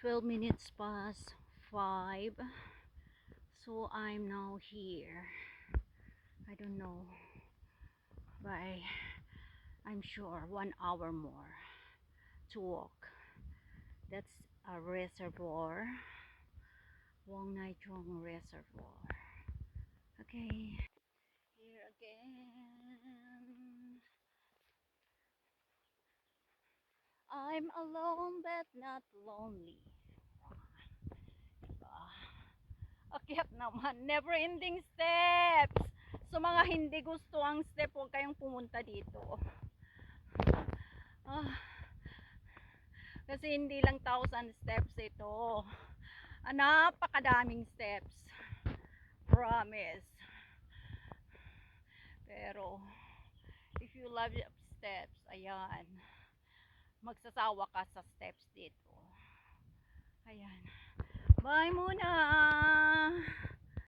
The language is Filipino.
12 minutes past 5, so I'm now here. I don't know, but I'm sure 1 hour more to walk. That's a reservoir, Wong Nai Chong Reservoir. Okay, here again. I'm alone but not lonely. Akyat naman, never ending steps. So mga hindi gusto ang step, huwag kayong pumunta dito. Ah, kasi hindi lang 1,000 steps ito. Napakadaming steps. Promise. Pero, if you love steps, ayan, magsasawa ka sa steps dito. Ayan. Bye muna!